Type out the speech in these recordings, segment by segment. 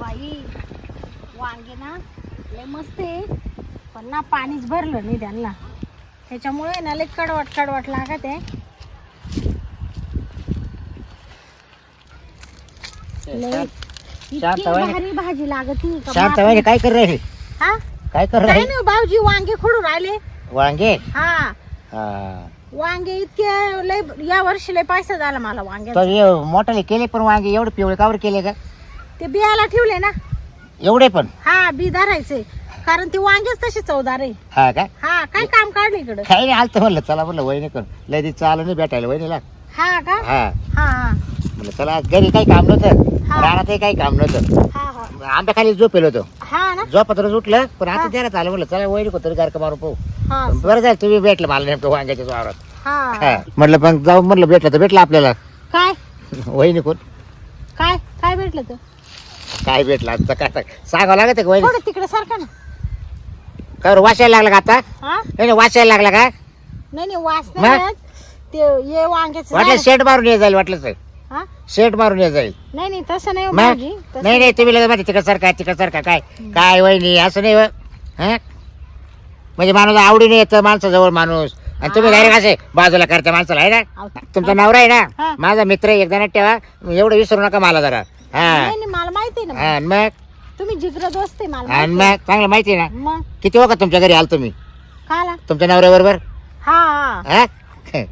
बाई वांगे ना लय मस्त आहे, पण ना पाणीच भरलं नाही त्यांना, त्याच्यामुळे ना लय कडवट कडवट लागत आहे. लय इतकी भारी भाजी लागत नाही का शांत बाप. म्हणजे काय कर रे? हा काय कर काय रे? नाही भाऊजी, वांगे खोडून राहिले. वांगे? हा हा. वांगे इतके लय, या वर्षी लय पैसा झाला मला तो वांग्याचा. मोठाले केले पण वांगे एवढे पिवळे कावर केले का? ते बियाला ठेवले ना. एवढे पण? हा बी धरायचे, कारण ते वांगेच तसे चवदार आहे. हा का? हा काय काम काढलं इकडं? काही नाही, आलतं म्हणलं चला, म्हणलं वहिनी कर लय दिवस चालू नाही भेटायला वहिनीला. हा का? हा हा हा म्हणलं चला, घरी काही काम नव्हतं, हा. रानातही काही काम नव्हतं, हा हा आंब्या खाली झोपेल होतो. हा ना. झोपत रोज उठलं, पण हा. आता जरा आलं म्हणलं चला वहिनी कोणतरी गारका मारू पाहू. हा बरं झालं तुम्ही भेटलं मला नेमकं वांग्याच्या वावरात. हा हा. म्हटलं पण जाऊ, म्हणलं भेटलं तर भेटलं आपल्याला. काय वहिनी कोण? काय काय भेटलं तर? काय भेटलं आता काय सांगावं लागत का वहिनी? थोडं तिकडे सारखा ना. काय वाचायला लागला का आता? हा नाही वाचायला लागला का? नाही नाही वास मग? नाही येत. ते ये वांग्याचं वाटलं झाड. शेट मारून ये जाईल, वाटलं तर हा शेट मारून ये जाईल. नाही नाही तसं नाही हो मग? भाऊजी, तसं नाही नाही तुम्ही लगेच म्हणते तिकड सारखा तिकड सारखा काय काय वहिनी असं नाही हो. हं? म्हणजे माणूस आवडीने येतं माणसाजवळ माणूस, आणि तुम्ही हा. डायरेक्ट असे बाजूला करता माणसाला आहे ना. अहो, तुमचा नवरा आहे हा. ना, माझा मित्र आहे, एकदा ठेवा, एवढं विसरू नका मला जरा. हा नाही नाही मला माहिती आहे ना. हा, आणि मग तुम्ही जिगर दोस्त आहे मला आणि माहिती आहे. मग चांगलं माहिती आहे ना. मग किती वखत तुमच्या घरी आल तुम्ही खाला. तुमच्या नवऱ्याबरोबर? हा हा हा?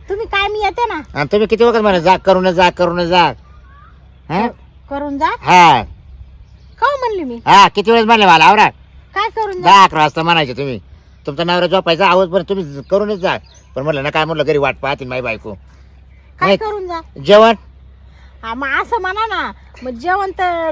तुम्ही काय मी येते ना. आणि तुम्ही किती वखत म्हणा जा करून जा करून जा. हा करून जा. हा का म्हणली मी? हा किती वेळेस म्हणले मला आवरा? काय करून जा? 10-11 वाजता म्हणायचे तुम्ही. तुमचा नवरा झोपायचा आवाज पण तुम्ही करूनच जा. पण म्हणलं ना काय, म्हणलं घरी वाट पाहतील माझी बायको. काय नाही. करून जा? जेवण हा मग असं म्हणा ना. मग जेवण तर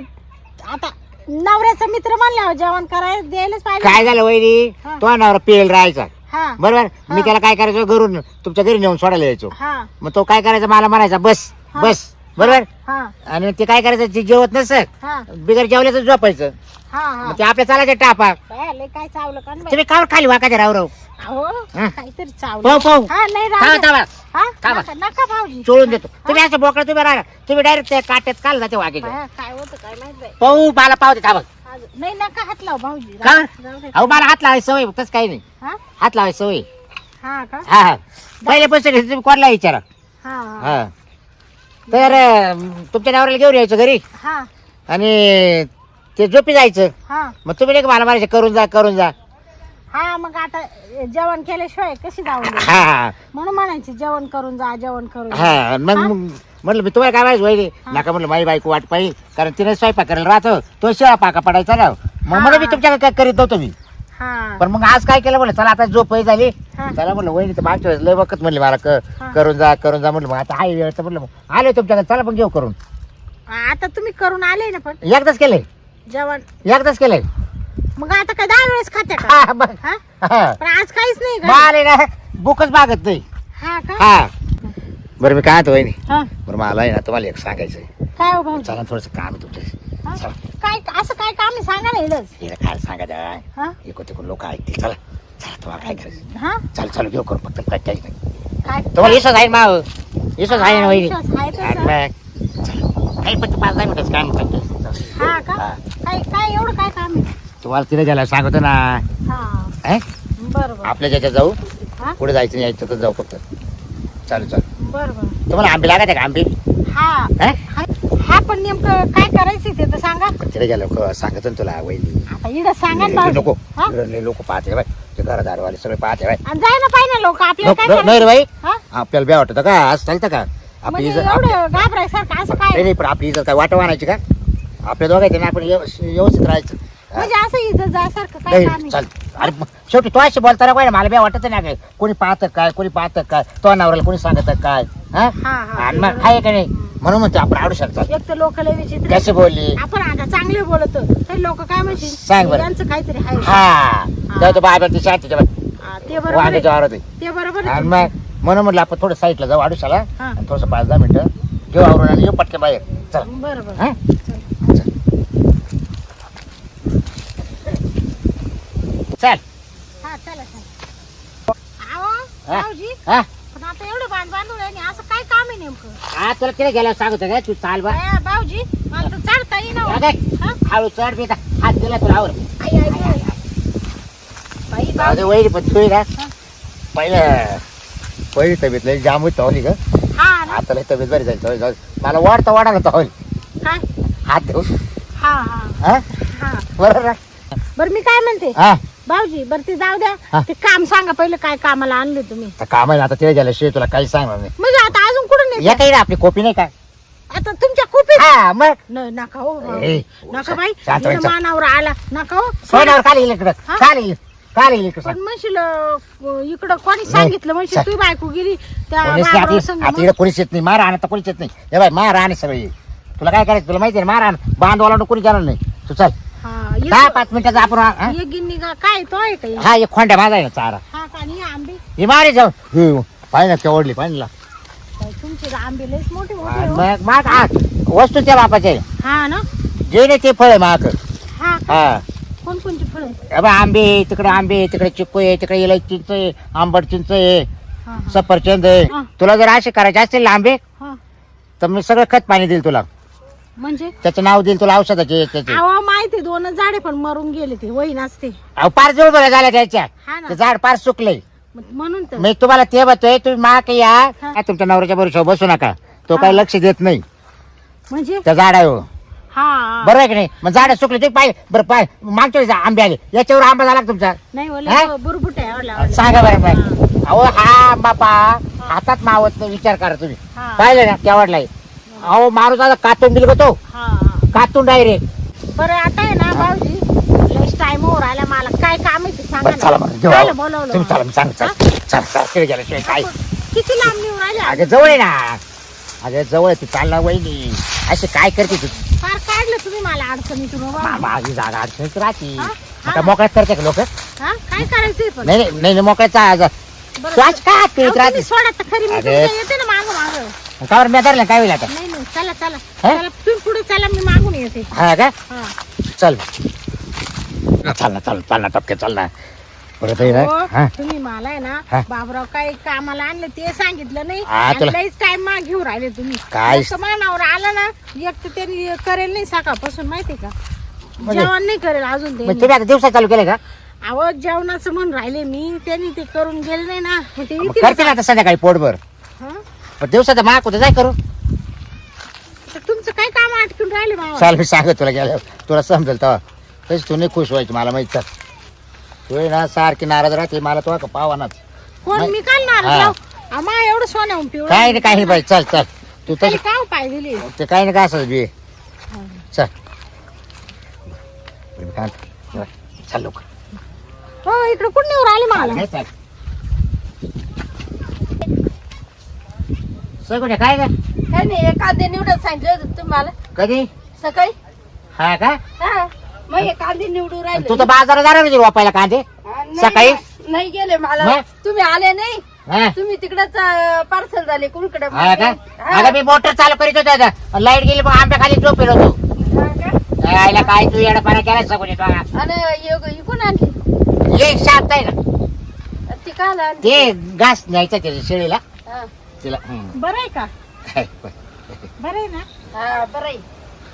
आता नवऱ्याचा मित्र म्हणल्यावर जेवण करायला द्यायलाच पाहिजे. काय झालं वहिनी, हा. तो नवरा पिळेल राहायचा हा बरोबर. मी हा. त्याला काय करायचो, घरून तुमच्या घरी नेऊन सोडायला यायचो. हा मग तो काय करायचा, मला म्हणायचा बस हा. बस बरोबर. हा आणि ते काय करायचं, ते जेवत नसत, हा बिगर जेवल्याचं झोपायचं. हा हा मग ते आपल्या चालायचे टापा. बाया, लय काय चावलं का न बाई? तुम्ही कावर खाली वाकायचे राव राव. अहो हा. काहीतरी चावलं. पाहू पाहू हा नाही थांबा राहू द्या. थांबा हा थांबा. नका नका भाऊजी. चोळून देतो. तुम्ही असं बोकडं तुम्ही राहा, तुम्ही डायरेक्ट त्या काट्यात काल जाते वाघेचे. बाया, काय होतं काय माहित बाई. पाहू मला पाहते थांबा. नाही नका हात लाव भाऊजी. का? जाऊ दे. अहो मला हात लावायची सवय, तसं काही नाही. हा हात लावायची सवय. हा का? हा हा पहिल्यापासून तुम्ही कोणाला विचारा. हा हा हा तर तुमच्या नवऱ्याला घेऊन यायचं घरी, हा आणि ते झोपी जायचं. हा मग तुम्ही नाही का मला म्हणायचं करून जा करून जा. हा मग आता जेवण केल्याशिवाय कशी जाऊन दे? हा हा म्हणून म्हणायचे जेवण करून जा जेवण करून जा. हा मग हा? मग म्हटलं मी तुम्हाला काय माहिती वहिनी, हा. नका म्हणलं माझी बायको वाट पाहिजे, कारण तिने स्वयंपाक करायला राहतो, तो शिळा पाका पडायचा ना. मग हा. म्हणून मी तुमच्याकडे काय करीत नव्हतो मी. हा पण मग आज काय केलं, म्हणलं चला आता झोपही झाली, हा. चला म्हणलं वहिनी तर मागच्या वेळेस लय वखत म्हणली मला हा. करून जा म्हणलं. मग आता हाय वेळ तर म्हणलं मग आले तुमच्याकडे, चला पण घेऊ करून. आता तुम्ही करून आले ना पण एकदाच केलंय, जेवण. एकदाच केलंय. मग आता काय 10 वेळेस खात्या का? हा बरं. हा हा. पण आज काहीच नाही मग का? आले ना बुकच मागत नाही. हा का? हा बरं मी काय म्हणतो वहिनी, हा बरं मला आहे ना तुम्हाला एक सांगायचंय. काय हो भाऊजी? चला थोडंसं काम आहे तुमच्याशी. हा? चला काय असं काय काम आहे सांगा ना इडच. हे काय सांगायचं, हा इकडे तिकडे लोक ऐकतील. चला चला तुम्हाला काय करायचं, हा चालू चालू घेऊ करून फक्त काय काही नाही. काय तुम्हाला विश्वास आहे माव, विश्वास आहे ना वहिनी. विश्वास आहे तसा. आणि मग चला काही पण 5-10 मिनिटाचं काम करतो. हा का? हा. काय काय एवढं काय काम आहे? तुम्हाला तिथे गेला सांगतो ना. हा हे? बरोबर. आपल्या ज्याच्यात जाऊ, हा पुढे जायचं नाही, यायचं तर जाऊ फक्त. चालू चालू. बरोबर. तुम्हाला आंबे लागत आहे का आंबे? हा हे? हा पण नेमकं काय करायचं ते तर सांगा. तिथे गेलो सांगतो ना तुला वहिनी. आता इडच सांगा ना इकडे नको, भाऊजी. हा? इकडे लोक पाहते बाय, ते घरदारवाले सगळे पाहते बाय. आणि जायला पाहिजे लोक आपल्याला काय नाही रे बाई, हा? आपल्याला बे वाटत का असं चालतं का? आपली म्हणजे इज्जत एवढं घाबरायसारखं असं काय? नाही पण आपली इज्जत काय वाटव आणायची का? आपल्या दोघांचे ना आपण व्यवस्थित राहायचं. म्हणजे असं इथं जायसारखं काय नाही काम आहे? चाल. अरे मग शेवटी तो अशी बोलताना काय मला बे वाटत नाही काय, कोणी पाहतं काय कोणी पाहतं काय, तो नवऱ्याला कोणी सांगत काय. हा हा हा आणि मग आहे का नाही, म्हणून म्हणतो आपण आडू शकतो. एक तर लोक लय विचित्र. कशी बोलली आपण आता चांगले बोलतो ते लोक काय म्हणतील सांग बरं. यांचं काहीतरी आहे. हा तेव्हा तो बाय ती शांतीच्या हा, ते बरोबर आहे. वांग्याच्या वावरात आहे. ते बरोबर आणि आहे. मग म्हणून म्हटलं आपण थोडं साईडला जाऊ आडूशाला, हा. आणि थोडंसं 5-10 मिनिटं घेऊ आवरून आणि येऊ पटके बाहेर. चला बरोबर. हा चल. हा चला चला. आहो हा. भाऊजी हा पण आता एवढं बांधून राहिले असं काय काम आहे नेमकं? हा तुला तिला गेल्यावर सांगतो का तू चाल बा. बाया, भाऊजी मला तर चढता नाही ना अगं, हा? हळू चढ मी हात दिला तुला आवर आई, आई, आई. बाई, जाऊ दे बाई. वैरी पण तुही ना पहिली तब्येत लई जाम होती तवली ग हा ना आता लई तब्येत बरी झाली जाऊ दे. मला वाढता वाढायला तवली काय हात देऊ हा हा हा हा बरोबर ना? बरं मी काय म्हणते हा भाऊजी बरं ते जाऊ द्या हा. ते काम सांगा पहिलं काय कामाला आणले तुम्ही आता काम आहे ना आता तिला गेल्याशिवाय तुला काही सांगणार नाही म्हणजे आता अजून कुठं या नाही काही ना आपली कॉपी नाही का आता तुमच्या खूप हा मग नका हो ए, नका बाई शांत व्हायचं. इकडं मानावर आला नका हो सोन्यावर काल येईल इकडं हा? काल येईल इकडं पण म्हणशील इकडं कोणी सांगितलं म्हणशील चल. तू बायको गेली त्या कोणीच नाही बाबरावर आता संग आता इकडे कोणीच येत नाही मार आणत कोणीच येत नाही हे बाय मार आणि सगळी तुला काय करायचं तुला माहिती आहे मार आण बांधवाला कोणी जाणार नाही तू चल हा, 10-5 मिनिटाचा आपण हा? एक गिन्नी काय तो आहे काही हा एक खोंड्या माझा आहे ना चारा हा का आणि आंबे ही मारे जाऊ पाहिजे केवडली पाहिजे तुमचे आंबे लयच मोठे मोठे हो. मग माग आज वस्तू त्या बापाचे हा ना जे नाही ते फळ आहे माग हा का? हा कोणकोणची फळ हे बघ आंबे तिकडे चिक्कू आहे तिकडे इलायची चिंच आहे आंबट चिंच आहे सफरचंद आहे हा. तुला जर असे करायचे असतील ना आंबे तर मी सगळं खत पाणी देईल तुला म्हणजे त्याचं नाव देईल तुला औषधाचे त्याचे अहो माहिती 2 झाडे पण मरून गेले ते वही नसते अहो पार जवळ बघा झाल्या त्याच्या हा ना ते झाड पार सुकले म्हणून तर मी तुम्हाला ते बघतोय तुम्ही माग या हा. काय तुमच्या नवऱ्याच्या बरोबर बसू नका तो हा. काही लक्ष देत नाही म्हणजे त्या झाडावर हा बरोबर आहे की नाही मग झाड सुकले तुम्ही पाहिजे बरं पाय मागच्या वेळेस आंबे आले याच्यावर आंबा झाला का तुमचा नाही हा? बोल बुरबुट आहे आवडला, आवडला. सांगा बरं हा. बाय अहो हा आंबा पा हातात मावत नाही विचार करा तुम्ही हा. पाहिलं ना केवढलाय अहो माणूस आता कातून दिल तो हा कातून डायरेक्ट बरं आता आहे ना भाऊजी लयच टाइम वर आला मला काय काम आहे ते सांगा चला ना बरं घेऊ कायला आहो. बोलावलं तुम्ही चला मला? मी सांग चल हा? चल चल तिकडे गेल्याशिवाय काय किती लांब निघून राहिले अगं जवळ आहे ना अगं जवळ आहे, ती चालणार वहिनी अशी काय करते तू फार काढलं तुम्ही मला अडचणीतून हो बाबा. माझी जागा अडचणीत राहते हा? आता मोकळ्यात करते का लोक हा काय करायचंय पण नाही नाही नाही मोकळ्याचा बरं, तू आज काय अहो, पिळत तुम्ही राहते सोडा तर खरी मी अरे. तुमच्या येते ना मागं मागं कावर मी धरलं काय होईल आता नाही नाही चला चला हा? चला तुम्ही पुढे चला मी मागून येते हा का हा चल चाल ना टपके चाल ना परत आहे ना हा हो, तुम्ही मला आहे ना हा. बाबराव काय कामाला आणलं ते सांगितलं नाही हा, आणि तुला- लईच टाइम माग घेऊन राहिले तुम्ही काय? जसं मानावर आलं ना एक तर त्यांनी करेल नाही सकाळपासून माहिती का म्हणजे- जेवण नाही करेल अजून मग त्यांनी तुम्ही आता दिवसात चालू केलं का अहो जेवणाचं म्हणून राहिले मी त्यांनी ते करून गेले नाही ना मग ते मग येतील करते ना आता संध्याकाळी पोटभर हा? पण दिवसात माग होतं जाय करू तर तुमचं काय काम अटकून राहिले मावा चाल मी सांगत तुला गेल्यावर तुला समजेल तेव्हा तशी तू नाही खुश व्हायची मला माहित चाल तू आहे ना सारखी नाराज राहते मला तो का पावानाच कोण नाही. मी काल हा. नाराज आम्हा एवढं सोन्याहून पिवळं काय नाही काही नाही बाई चल चल तू तरी तशी काय पाय दिली ते काही नाही का असं बी चल मी काय म्हणतो, चल लोक हो इकडे कुठे नेऊन राहिले मला सगळं काय का काय नाही कांदे निवडत सांगितलं होतं तुम्हाला कधी सकाळी हा का हा मग हे कांदे निवडून तू तर बाजारात जाणार होती वापायला कांदे सकाळी नाही गेले मला मग? तुम्ही आले नाही हा तुम्ही तिकडच पार्सल झाले कुणकडे हा का अगं मी मोटर चालू करीत होतो आता लाईट गेली मग आंब्या खाली झोपेल होतो यायला काय तू येडपाना केला सगळं आणि इकून आणली ये शांत आहे ना ती काल आणली ते घास न्यायचा त्याच्या शेळीला हा. तिला बरं आहे का बरं आहे ना हा, बरं आहे.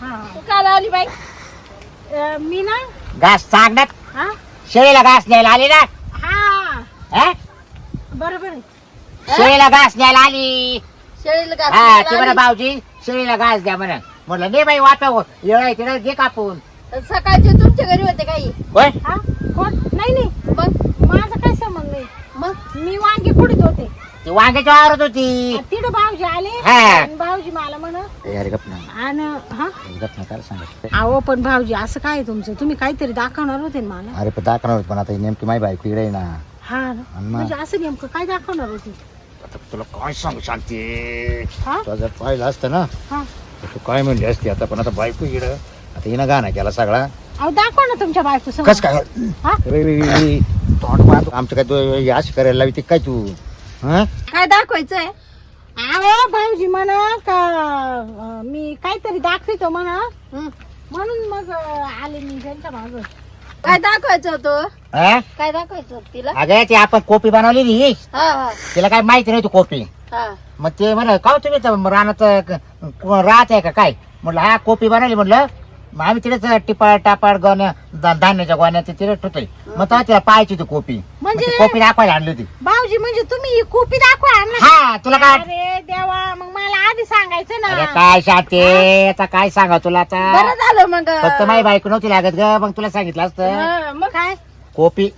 हा तू काल आली बाई मी ना घास सांगण्यात हा शेळीला घास न्यायला आली ना हा हा? बरोबर आहे शेळीला घास न्यायला आली शेळीला घास हा घालायला ते म्हणा आली. भाऊजी शेळीला घास द्या म्हणा म्हटलं नाही बाई वाटा येळ तिला घे कापून सकाळचे तुमच्या घरी होते काही होय हा कोण नाही नाही मग माझा काय संबंध नाही मग मी वांगे कुठे होते ती वांग्याच्या वावरत होती तिथं भाऊजी आले हा. आणि भाऊजी मला म्हण अरे गप ना आणि हा गप ना काय सांगत अहो पण भाऊजी असं काय आहे तुमचं तुम्ही काहीतरी दाखवणार होते ना मला अरे पण दाखवणार होत पण आता ही नेमकी माही बायको इकडे आहे ना हा ना आणि मग? म्हणजे असं नेमकं काय दाखवणार होते आता तुला काय सांगू शांती हा तुला जर पाहिलं असतं ना हा तर तू काय म्हणली असती आता पण आता बायको इकडं आता हिनं गाणं केला सगळा अहो दाखव ना तुमच्या बायको समोर. कस काय हा तोंड बांध आमचं काय तू अशी करायला लावते काय तू हा काय दाखवायचंय अहो भाऊजी म्हणा का मी काहीतरी दाखवितो म्हणा म्हणून मग आले मी त्यांच्या माग काय दाखवायचं होतं हा? काय दाखवायचं होतं तिला अगं ती आपण कॉपी बनवलेली हा हा तिला काय माहिती नव्हती कॉपी हा मग ते म्हणा का तुम्ही तर रानात राहत आहे का काय म्हटलं हा कॉपी बनवली म्हटलं मग आम्ही तिथेच टिपाड टापाड गोण्या धान्याच्या गोण्या ते तिथे ठेवतोय. मग तेव्हा तिला पाहायची होती कोपी. म्हणजे? मग ती कोपी दाखवायला आणली होती. भाऊजी म्हणजे तुम्ही ही कॉपी दाखवा आणला? हा तुला काय अरे देवा, मग मला आधी सांगायचं अरे ना. काय शांती आता काय सांगा तुला आता. बरं झालं मग. फक्त माझी बायको नव्हती लागत ग, मग तुला सांगितलं असतं. हा, मग काय कोपी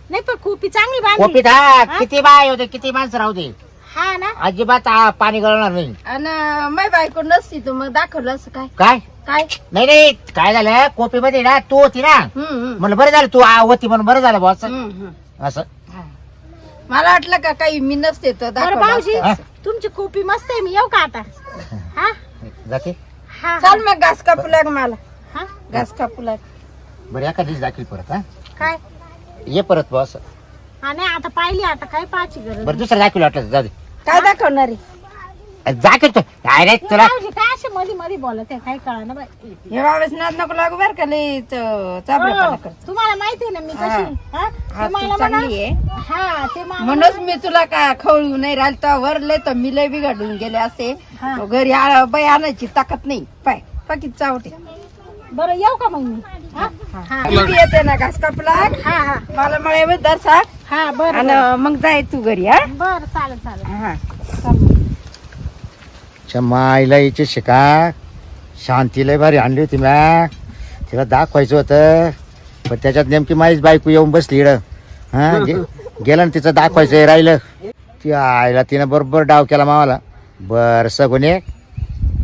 नाही पण कॉपी चांगली बांधली. कोपीत हा किती बाय होते किती माणसं राहू दे हा ना. अजिबात पाणी गळणार नाही. आणि माय बायको नसती तू मग दाखवलं असं काय काय काय नाही नाही काय झालं कोपी मध्ये ना तू होती ना म्हणलं बरं झालं तू होती म्हणून बरं झालं बॉस असं. मला वाटलं का काही मी नसते तर बरं दाखवलं भाऊजी असतं. हा? तुमची कॉपी मस्त आहे, मी येऊ का आता? हा जाते हा चल मग घास कापू लाग मला. हा. घास कापू लाग. बरं एका दिवशी दाखवी परत हा काय ये परत बॉस. हा नाही आता पाहिली, आता काय पाहायची गरज बरं दुसरं दाखवी वाटलं जाऊ दे. काय दाखवणार आहे? जाकीर तू डायरेक्ट नाही. तुला भाऊजी काय असे मध्ये मध्ये बोलत आहे, काय कळा ना बाई. हे बाबा नाद नको लागू बर का लई चाबडपणा हो, करतो. तुम्हाला माहिती आहे ना मी कशी. हा? हा, ते तू मला चांगली म्हणा- आहे. हा ते मला म्हणूनच मी तुला का खवळू नाही राहिलं तर वरले तर मी लय बिघडून गेले असे. हा. घरी बाई आणायची ताकद नाही. पाय पाकीत चावटे. बरं येऊ का मग मी? हा हा किती येते ना घास कापला. हा हा मला मळे दरसा हा बरं आणि मग जाय तू घरी. हा बरं चालेल चालेल. हा माईला हिची शिका शांतीला भारी आणली होती म्या तिला दाखवायचं होतं पण त्याच्यात नेमकी माझीच बायको येऊन बसली इड हा गेलं ना तिचं दाखवायचं राहिलं. ती आईला तिनं बरोबर डाव केला मावाला. बर सगुने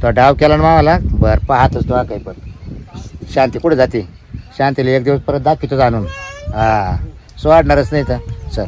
तो डाव केला ना मावाला. बर पाहतच तो काही पण शांती कुठे जाते शांतीला एक दिवस परत दाखवतो आणून हा सोडणारच नाही तर चल.